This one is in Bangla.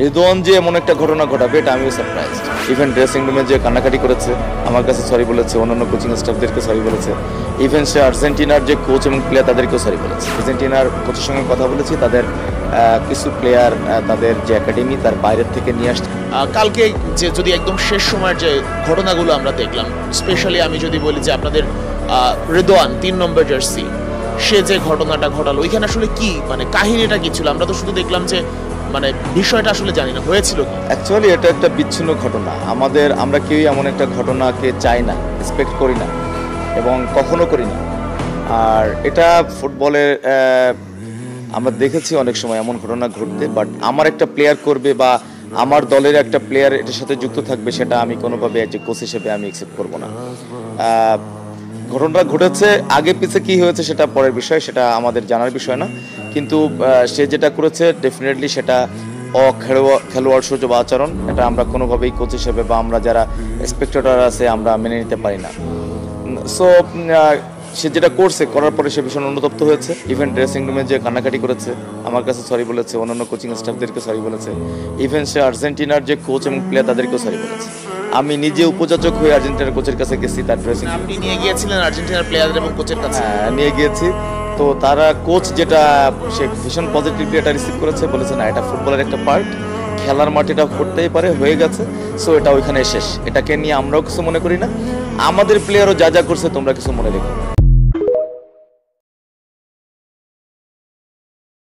রেদওয়ান যে এমন একটা ঘটনা ঘটাবে এটা আমিও সারপ্রাইজড। ইভেন ড্রেসিং রুমে যে কান্নাকাটি করেছে, আমার কাছে সরি বলেছে, অন্যান্য কোচিং স্টাফদেরকে সরি বলেছে। ইভেন সে আর্জেন্টিনার যে কোচ এবং প্লেয়ার তাদেরকেও সরি বলেছে। আর্জেন্টিনার কোচের সঙ্গে কথা বলেছি, তাদের কিছু প্লেয়ার তাদের যে একাডেমি তার বাইরের থেকে নিয়ে আসছে। কালকে যে যদি একদম শেষ সময়ের যে ঘটনাগুলো আমরা দেখলাম, স্পেশালি আমি যদি বলি যে আপনাদের রেদওয়ান 3 নম্বর জার্সি, সে যে ঘটনাটা ঘটালো ওইখানে আসলে কি মানে কাহিনীটা কি ছিল? আমরা তো শুধু দেখলাম যে মানে বিষয়টা আসলে জানি না হয়েছিল কি। অ্যাকচুয়ালি এটা একটা বিচ্ছিন্ন ঘটনা। আমরা কেউই এমন একটা ঘটনাকে চাই না, এক্সপেক্ট করি না এবং কখনো করি না। আর এটা ফুটবলের আমরা দেখেছি অনেক সময় এমন ঘটনা ঘটতে, বাট আমার একটা প্লেয়ার করবে বা আমার দলের একটা প্লেয়ার এটার সাথে যুক্ত থাকবে, সেটা আমি কোনোভাবে যে কোচ হিসেবে আমি অ্যাকসেপ্ট করবো না। ঘটনাটা ঘটেছে, আগে পিছে কি হয়েছে সেটা পরের বিষয়, সেটা আমাদের জানার বিষয় না। কিন্তু সে যেটা করেছে ডেফিনেটলি সেটা খেলোয়াড় সূচক বা আচরণ, এটা আমরা কোনোভাবেই কোচ হিসেবে বা আমরা যারা স্পেক্টেটর আছে আমরা মেনে নিতে পারি না। সো সে যেটা করছে, করার পরে সে ভীষণ অনুতপ্ত হয়েছে। ইভেন ড্রেসিং রুমে যে কান্নাকাটি করেছে, আমার কাছে সরি বলেছে, অন্যান্য কোচিং স্টাফদেরকে সরি বলেছে। ইভেন সে আর্জেন্টিনার যে কোচ এবং প্লেয়ার তাদেরকেও সরি বলেছে। আমি নিজে উপযাচক হয়ে আর্জেন্টিনার কোচের কাছে গেছি, তার ড্রেসিং আপনি নিয়ে গিয়েছিলেন আর্জেন্টিনার প্লেয়ার এবং কোচের কাছে? নিয়ে গিয়েছি। তো তারা কোচ যেটা সে ভীষণ পজিটিভলি এটা রিসিভ করেছে, বলেছে না এটা ফুটবলের একটা পার্ট, খেলার মাঠে এটা করতেই পারে, হয়ে গেছে, সো এটা ওইখানে শেষ। এটাকে নিয়ে আমরাও কিছু মনে করি না, আমাদের প্লেয়ারও যা যা করছে তোমরা কিছু মনে রেখো।